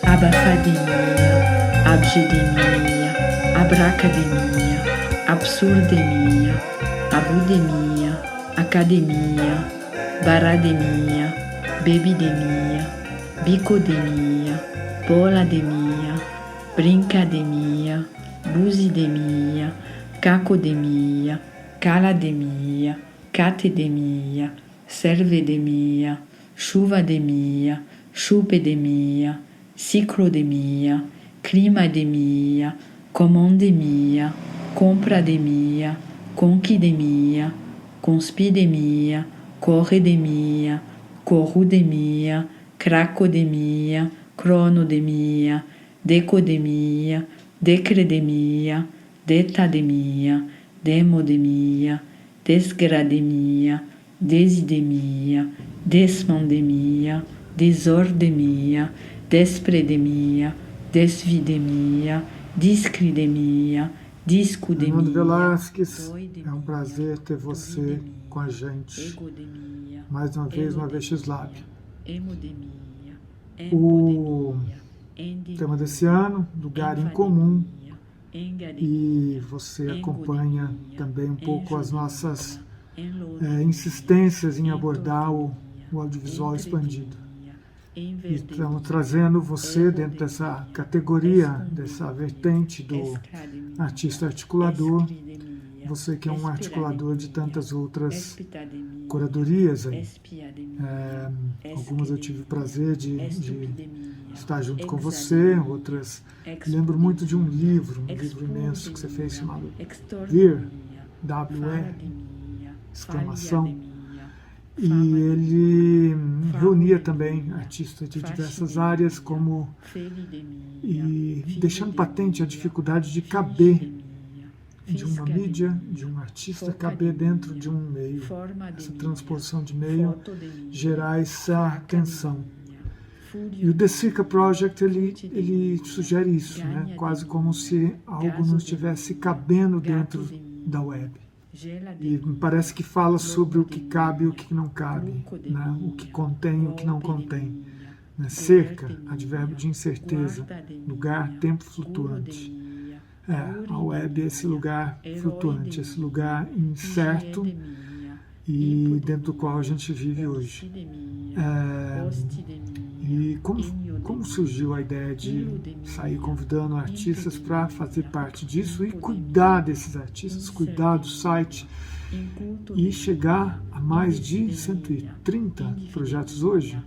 Abafademia, abgedemia, abracademia, absurdemia, abudemia, academia, barademia, bebidemia, bicodemia, bolademia, brincademia, buzidemia, cacodemia, calademia, catedemia, servedemia, chuvademia, chupedemia, ciclodemia, climademia, comondemia, comprademia, conquidemia, conspidemia, corredemia, corrudemia, cracodemia, cronodemia, decodemia, decredemia, detademia, demodemia, desgrademia, desidemia, desmandemia, desordemia, despredemia, desvidemia, discridemia, discudemia. Raimundo Velasquez, é um prazer ter você com a gente. Mais uma vez no AVX Lab. O tema desse ano, Lugar em Comum, e você acompanha também um pouco as nossas insistências em abordar o audiovisual expandido. E estamos trazendo você dentro dessa categoria, dessa vertente do artista articulador, você que é um articulador de tantas outras curadorias aí. Algumas eu tive o prazer de estar junto com você, outras lembro muito de um livro imenso que você fez chamado WIR, W-E, exclamação, e ele reunia também artistas de diversas áreas, e deixando patente a dificuldade de caber, de uma mídia, de um artista caber dentro de um meio, essa transposição de meio, gerar essa tensão. E o The Circa Project, ele sugere isso, né? Quase como se algo não estivesse cabendo dentro da web. E me parece que fala sobre o que cabe e o que não cabe, né? O que contém e o que não contém. Né? Cerca, advérbio de incerteza, lugar, tempo flutuante. A web é esse lugar flutuante, esse lugar incerto e dentro do qual a gente vive hoje. E como surgiu a ideia de sair convidando artistas para fazer parte disso e cuidar desses artistas, cuidar do site e chegar a mais de 130 projetos hoje?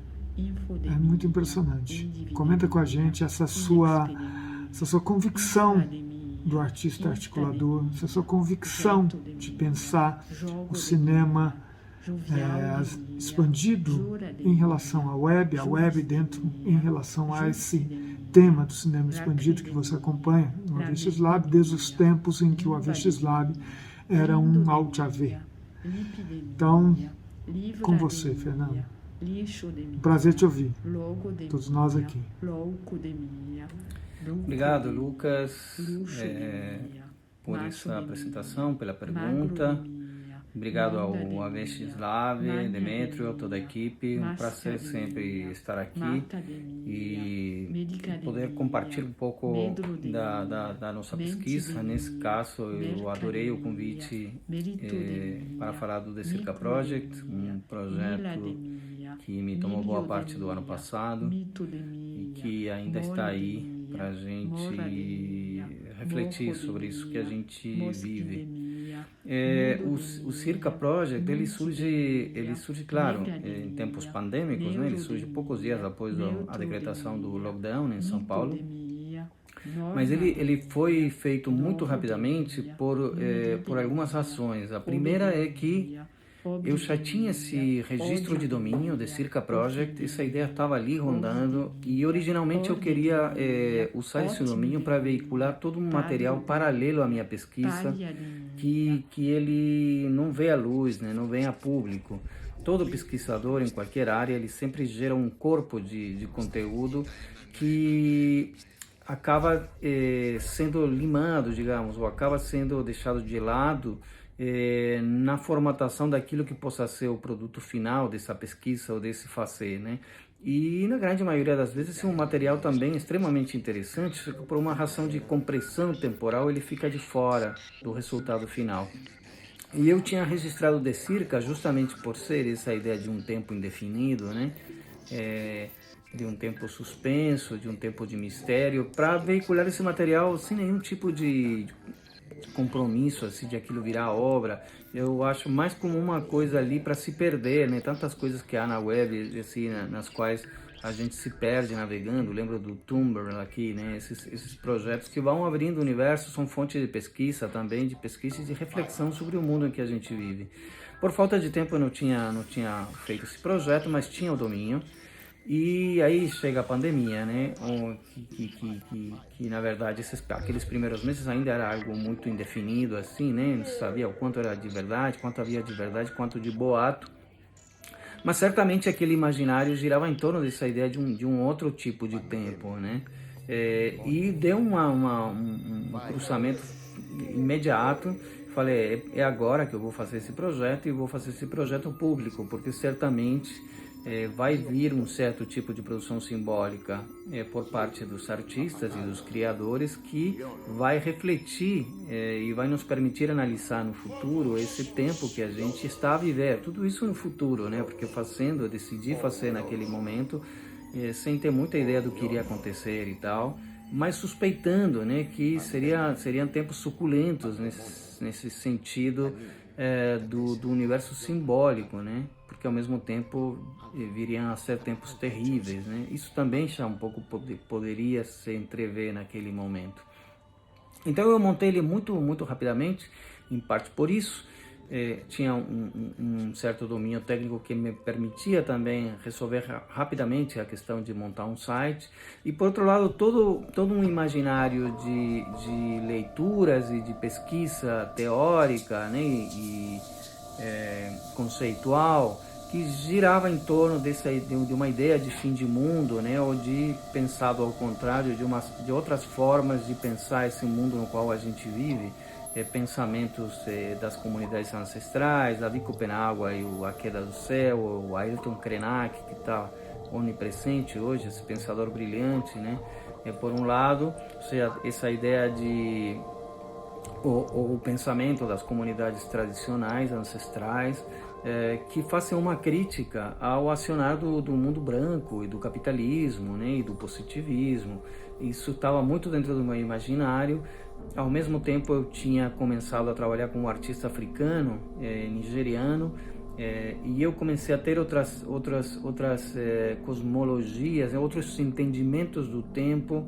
É muito impressionante. Comenta com a gente essa sua convicção do artista articulador, essa sua convicção de pensar o cinema expandido em relação à web, a web dentro em relação a esse tema do cinema expandido que você acompanha no Avestes Lab, desde os tempos em que o Avestes Lab era um Alt-AV. Então, com você, Fernando. Prazer te ouvir, todos nós aqui. Obrigado, Lucas, por essa apresentação, pela pergunta. Obrigado ao Avestes Lab, Demetrio, toda a equipe. Um prazer sempre estar aqui e poder compartilhar um pouco da nossa pesquisa. Nesse caso, eu adorei o convite para falar do The Circa Project, um projeto que me tomou boa parte do ano passado e que ainda está aí para a gente refletir sobre isso que a gente vive. O Circa Project, ele surge, claro, em tempos pandêmicos, né? Ele surge poucos dias após a decretação do lockdown em São Paulo, mas ele foi feito muito rapidamente por algumas razões. A primeira é que eu já tinha esse registro de domínio de Circa Project, essa ideia estava ali rondando e originalmente eu queria usar esse domínio para veicular todo um material paralelo à minha pesquisa que ele não vê a luz, né, não vem a público. Todo pesquisador em qualquer área, ele sempre gera um corpo de conteúdo que acaba sendo limado, digamos, ou acaba sendo deixado de lado na formatação daquilo que possa ser o produto final dessa pesquisa ou desse fazer, né? E na grande maioria das vezes é um material também extremamente interessante, só que por uma razão de compressão temporal ele fica de fora do resultado final. E eu tinha registrado o The Circa justamente por ser essa ideia de um tempo indefinido, né? De um tempo suspenso, de um tempo de mistério, para veicular esse material sem nenhum tipo de compromisso assim de aquilo virar obra. Eu acho mais como uma coisa ali para se perder, né? Tantas coisas que há na web assim, nas quais a gente se perde navegando. Lembro do Tumblr aqui, né? Esses projetos que vão abrindo o universo são fonte de pesquisa também, de pesquisa e de reflexão sobre o mundo em que a gente vive. Por falta de tempo eu não tinha feito esse projeto, mas tinha o domínio. E aí chega a pandemia, né? Que na verdade aqueles primeiros meses ainda era algo muito indefinido, assim, né? Não sabia o quanto era de verdade, quanto havia de verdade, quanto de boato. Mas certamente aquele imaginário girava em torno dessa ideia de um outro tipo de tempo, né? E deu um cruzamento imediato. Falei, é agora que eu vou fazer esse projeto e vou fazer esse projeto público, porque certamente vai vir um certo tipo de produção simbólica por parte dos artistas e dos criadores que vai refletir e vai nos permitir analisar no futuro esse tempo que a gente está a viver. Tudo isso no futuro, né? Porque eu decidi fazer naquele momento sem ter muita ideia do que iria acontecer e tal. mas suspeitando, né, que seriam tempos suculentos nesse sentido do universo simbólico, né, porque ao mesmo tempo viriam a ser tempos terríveis, né. Isso também já um pouco poderia se entrever naquele momento. Então eu montei ele muito rapidamente, em parte por isso. Tinha um certo domínio técnico que me permitia também resolver rapidamente a questão de montar um site, e por outro lado todo um imaginário de leituras e de pesquisa teórica, né, e conceitual, que girava em torno de uma ideia de fim de mundo, né, ou de, pensado ao contrário, de outras formas de pensar esse mundo no qual a gente vive. Pensamentos das comunidades ancestrais, Davi Copenhague e A Queda do Céu, o Ayrton Krenak, que está onipresente hoje, esse pensador brilhante, né? Por um lado, ou seja, essa ideia de o pensamento das comunidades tradicionais, ancestrais, que fazem uma crítica ao acionar do mundo branco e do capitalismo, né, e do positivismo. Isso estava muito dentro do meu imaginário. Ao mesmo tempo, eu tinha começado a trabalhar com um artista africano, nigeriano, e eu comecei a ter outras cosmologias, outros entendimentos do tempo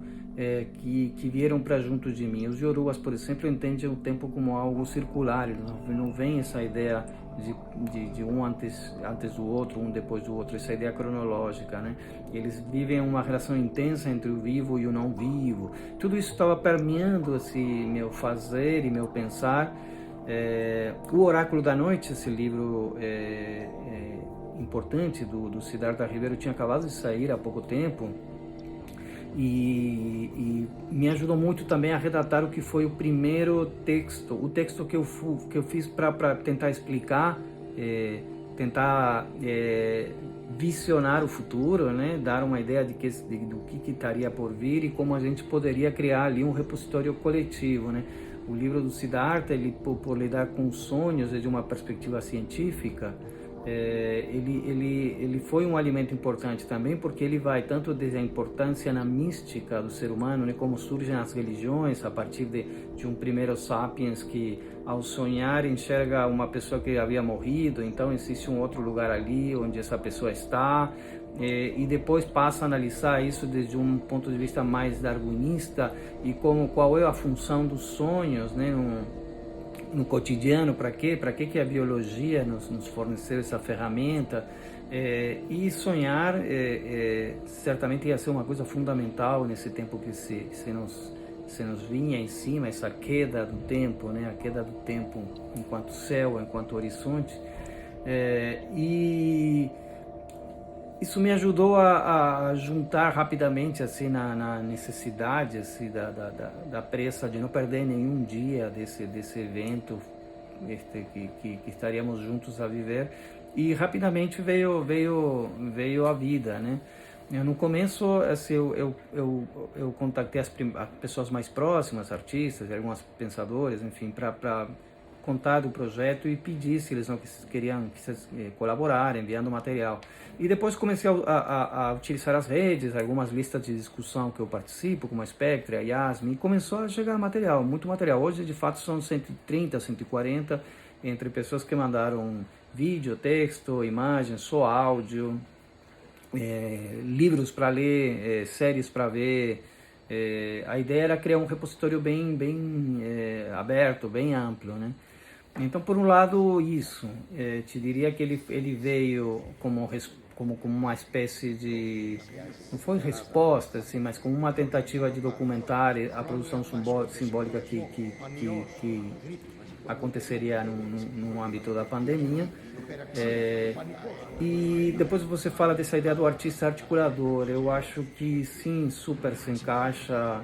que vieram para junto de mim. Os Yorubas, por exemplo, entendem o tempo como algo circular, eles não veem essa ideia de um antes do outro, um depois do outro, essa ideia cronológica, né? Eles vivem uma relação intensa entre o vivo e o não vivo. Tudo isso estava permeando meu fazer e meu pensar. O Oráculo da Noite, esse livro importante do Siddhartha Ribeiro, tinha acabado de sair há pouco tempo, e me ajudou muito também a redatar o que foi o primeiro texto, o texto que eu fiz para tentar explicar, tentar visionar o futuro, né? Dar uma ideia do que estaria por vir e como a gente poderia criar ali um repositório coletivo, né? O livro do Siddhartha, ele por lidar com sonhos desde uma perspectiva científica, ele foi um alimento importante também, porque ele vai tanto desde a importância na mística do ser humano, né, como surgem as religiões a partir de um primeiro sapiens que, ao sonhar, enxerga uma pessoa que havia morrido, então existe um outro lugar ali onde essa pessoa está, e depois passa a analisar isso desde um ponto de vista mais darwinista, e qual é a função dos sonhos, né, no cotidiano, para que a biologia nos forneceu essa ferramenta, e sonhar certamente ia ser uma coisa fundamental nesse tempo que se nos vinha em cima, essa queda do tempo, né, a queda do tempo enquanto céu, enquanto horizonte, e isso me ajudou a juntar rapidamente, assim, na necessidade, assim, da pressa de não perder nenhum dia desse evento que estaríamos juntos a viver. E rapidamente veio a vida, né? No começo, assim, eu contactei as pessoas mais próximas, artistas, alguns pensadores, enfim, para contar do projeto e pedir se eles não queriam colaborar, enviando material. E depois comecei a utilizar as redes, algumas listas de discussão que eu participo, como a Spectre, a Yasmin, e começou a chegar material, muito material. Hoje, de fato, são 130, 140, entre pessoas que mandaram vídeo, texto, imagem, só áudio, livros para ler, séries para ver. A ideia era criar um repositório bem aberto, bem amplo, né? Então, por um lado, isso. Te diria que ele veio como uma espécie de... Não foi resposta, assim, mas como uma tentativa de documentar a produção simbólica que aconteceria no âmbito da pandemia. E depois você fala dessa ideia do artista articulador. Eu acho que sim, super se encaixa.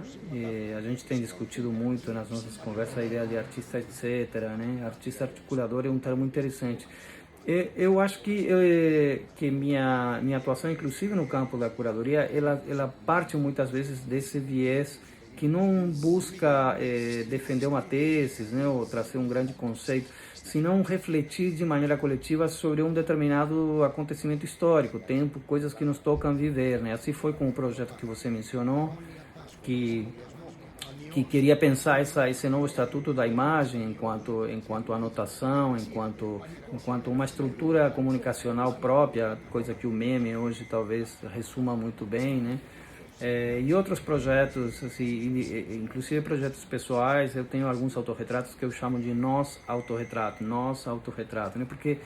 A gente tem discutido muito nas nossas conversas a ideia de artista, etc., né? Artista articulador é um termo interessante. Eu acho que minha atuação, inclusive no campo da curadoria, ela parte muitas vezes desse viés que não busca defender uma tese, né, ou trazer um grande conceito, senão refletir de maneira coletiva sobre um determinado acontecimento histórico, tempo, coisas que nos tocam viver, né? Assim foi com o projeto que você mencionou, que queria pensar esse novo estatuto da imagem enquanto anotação, enquanto uma estrutura comunicacional própria, coisa que o meme hoje talvez ressuma muito bem, né? E outros projetos, assim, inclusive projetos pessoais, eu tenho alguns autorretratos que eu chamo de nós autorretrato, né? Porque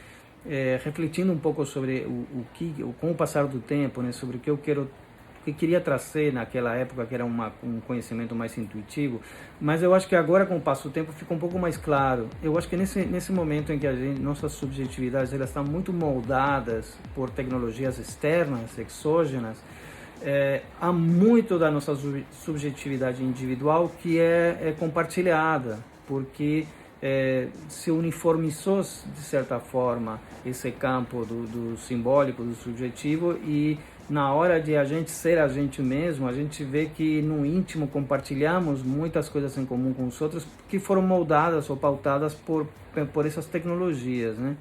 refletindo um pouco sobre com o passar do tempo, né, sobre o que eu queria trazer naquela época, que era um conhecimento mais intuitivo, mas eu acho que agora, com o passo do tempo, fica um pouco mais claro. Eu acho que nesse momento em que nossas subjetividades elas estão muito moldadas por tecnologias externas, exógenas, há muito da nossa subjetividade individual que é compartilhada, porque se uniformizou, de certa forma, esse campo do simbólico, do subjetivo, e na hora de a gente ser a gente mesmo, a gente vê que no íntimo compartilhamos muitas coisas em comum com os outros que foram moldadas ou pautadas por essas tecnologias, né?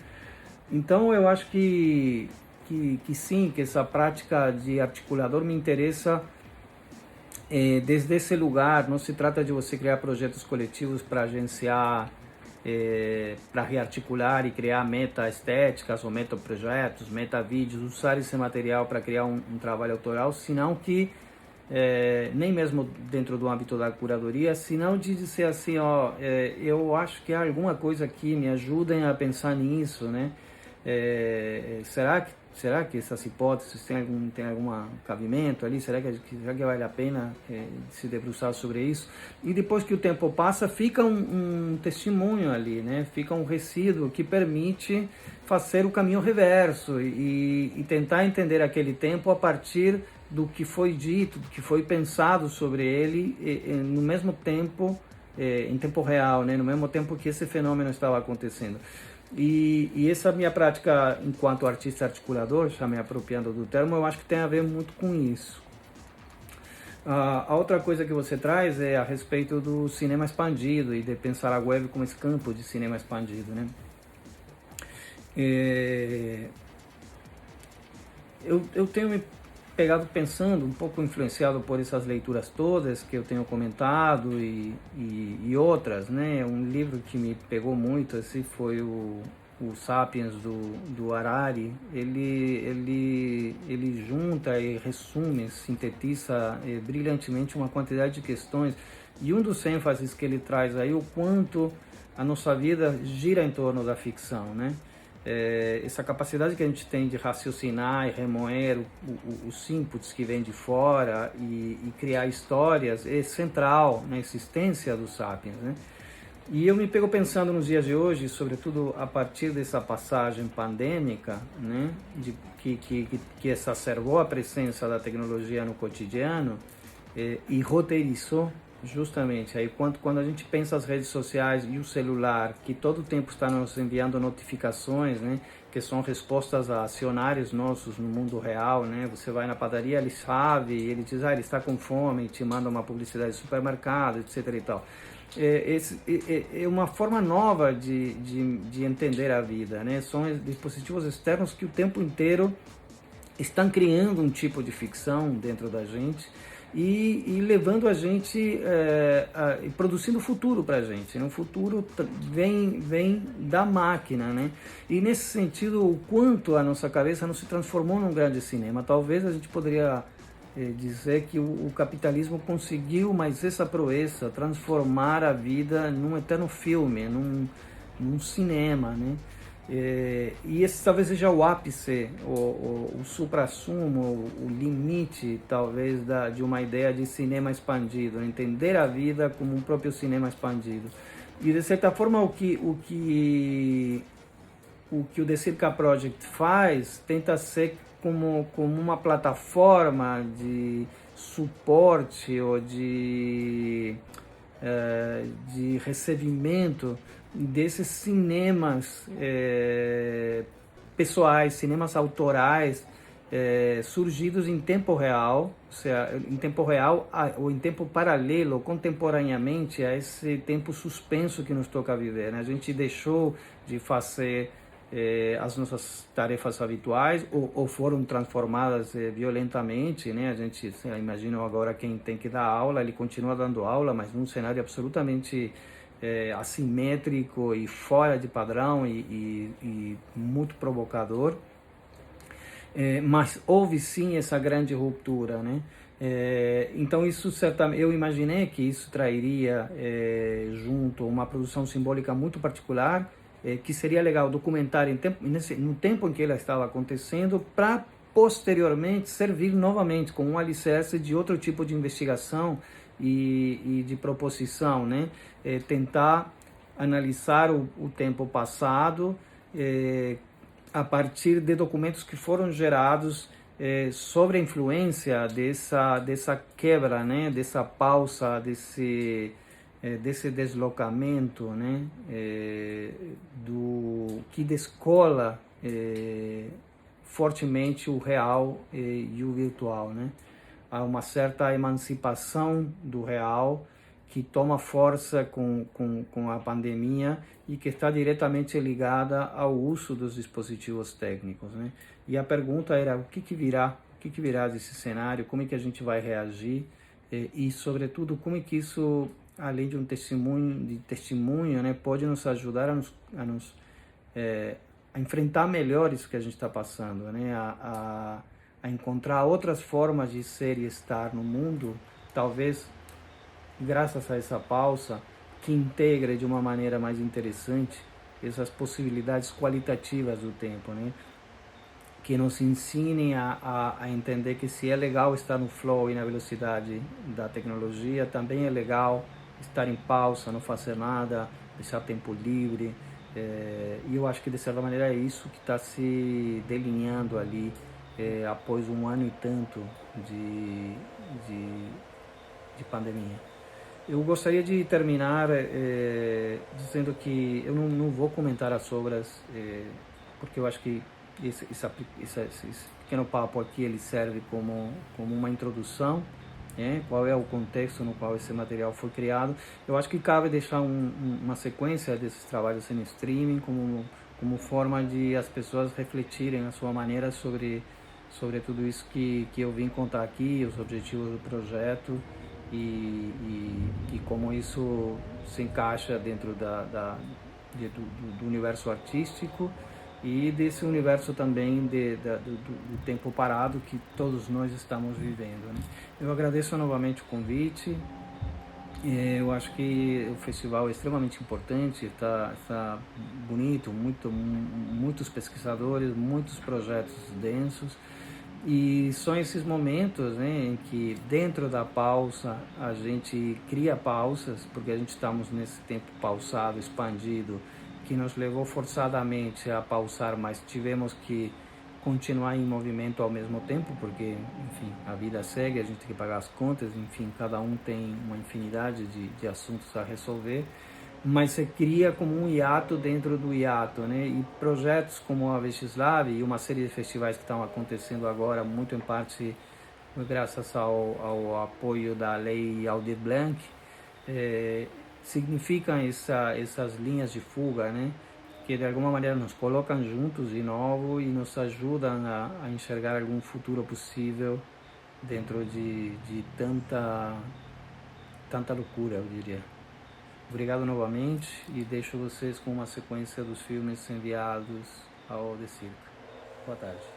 Então eu acho que sim, que essa prática de articulador me interessa desde esse lugar. Não se trata de você criar projetos coletivos para agenciar, para rearticular e criar meta-estéticas ou meta-projetos, meta-vídeos, usar esse material para criar um trabalho autoral, senão que, nem mesmo dentro do âmbito da curadoria, senão de dizer assim, eu acho que há alguma coisa aqui, me ajudem a pensar nisso, né? Será que essas hipóteses têm algum cabimento ali? Será que vale a pena se debruçar sobre isso? E depois que o tempo passa, fica um testemunho ali, né? Fica um resíduo que permite fazer o caminho reverso e tentar entender aquele tempo a partir do que foi dito, do que foi pensado sobre ele, no mesmo tempo, em tempo real, né? No mesmo tempo que esse fenômeno estava acontecendo. E essa minha prática enquanto artista articulador, já me apropriando do termo, eu acho que tem a ver muito com isso. A outra coisa que você traz é a respeito do cinema expandido e de pensar a web como esse campo de cinema expandido, né? Eu tenho me pegado pensando, um pouco influenciado por essas leituras todas que eu tenho comentado e outras, né? Um livro que me pegou muito assim foi o Sapiens do Harari. Ele junta e resume, sintetiza brilhantemente uma quantidade de questões, e um dos ênfases que ele traz aí o quanto a nossa vida gira em torno da ficção, né? Essa capacidade que a gente tem de raciocinar e remoer os inputs que vêm de fora e criar histórias é central na existência do Sapiens, né? E eu me pego pensando nos dias de hoje, sobretudo a partir dessa passagem pandêmica, né, que exacerbou a presença da tecnologia no cotidiano e roteirizou justamente aí quando a gente pensa as redes sociais e o celular, que todo o tempo está nos enviando notificações, né, que são respostas a acionários nossos no mundo real, né? Você vai na padaria, ele sabe, ele diz, ele está com fome, e te manda uma publicidade de supermercado, etc. e tal. É uma forma nova de entender a vida, né? São dispositivos externos que o tempo inteiro estão criando um tipo de ficção dentro da gente e levando a gente, produzindo futuro para a gente, né? O futuro vem da máquina, né? E nesse sentido, o quanto a nossa cabeça não se transformou num grande cinema. Talvez a gente poderia dizer que o capitalismo conseguiu, mas essa proeza, transformar a vida num eterno filme, num cinema, né? E esse talvez seja o ápice, o suprassumo, o limite, talvez, de uma ideia de cinema expandido, entender a vida como um próprio cinema expandido. E, de certa forma, o que o The Circa Project faz, tenta ser como uma plataforma de suporte ou de recebimento desses cinemas pessoais, cinemas autorais, surgidos em tempo real, ou seja, em tempo real ou em tempo paralelo, contemporaneamente a esse tempo suspenso que nos toca viver, né? A gente deixou de fazer as nossas tarefas habituais ou foram transformadas violentamente, né? A gente imagina agora quem tem que dar aula, ele continua dando aula, mas num cenário absolutamente assimétrico e fora de padrão e muito provocador. Mas houve sim essa grande ruptura, né? Então isso certamente, eu imaginei que isso trairia junto uma produção simbólica muito particular, que seria legal documentar no tempo em que ela estava acontecendo, para posteriormente servir novamente como um alicerce de outro tipo de investigação e de proposição, né? Tentar analisar o tempo passado a partir de documentos que foram gerados sobre a influência dessa quebra, né? Dessa pausa, desse deslocamento, né? Que descola fortemente o real e o virtual, né? Há uma certa emancipação do real que toma força com a pandemia e que está diretamente ligada ao uso dos dispositivos técnicos, né? E a pergunta era o que virá desse cenário, como é que a gente vai reagir e sobretudo como é que isso, além de um testemunho, né, pode nos ajudar a enfrentar melhor isso que a gente está passando, né? A encontrar outras formas de ser e estar no mundo, talvez graças a essa pausa que integra de uma maneira mais interessante essas possibilidades qualitativas do tempo, né? Que nos ensinem a entender que se é legal estar no flow e na velocidade da tecnologia, também é legal estar em pausa, não fazer nada, deixar tempo livre. E eu acho que de certa maneira é isso que está se delineando ali após um ano e tanto de pandemia. Eu gostaria de terminar dizendo que eu não vou comentar as obras, porque eu acho que esse pequeno papo aqui ele serve como uma introdução, qual é o contexto no qual esse material foi criado. Eu acho que cabe deixar uma sequência desses trabalhos em streaming como forma de as pessoas refletirem a sua maneira sobre tudo isso que eu vim contar aqui, os objetivos do projeto e como isso se encaixa dentro do universo artístico e desse universo também do tempo parado que todos nós estamos vivendo, né? Eu agradeço novamente o convite. Eu acho que o festival é extremamente importante, está bonito, muitos pesquisadores, muitos projetos densos, e são esses momentos, né, em que dentro da pausa a gente cria pausas, porque a gente estamos nesse tempo pausado, expandido, que nos levou forçadamente a pausar, mas tivemos que continuar em movimento ao mesmo tempo, porque, enfim, a vida segue, a gente tem que pagar as contas, enfim, cada um tem uma infinidade de assuntos a resolver, mas se cria como um hiato dentro do hiato, né? E projetos como a Vexislav e uma série de festivais que estão acontecendo agora, muito em parte graças ao apoio da Lei Aldir Blanc, significam essas linhas de fuga, né? Que de alguma maneira nos colocam juntos de novo e nos ajudam a enxergar algum futuro possível dentro de tanta loucura, eu diria. Obrigado novamente e deixo vocês com uma sequência dos filmes enviados ao The Circle. Boa tarde.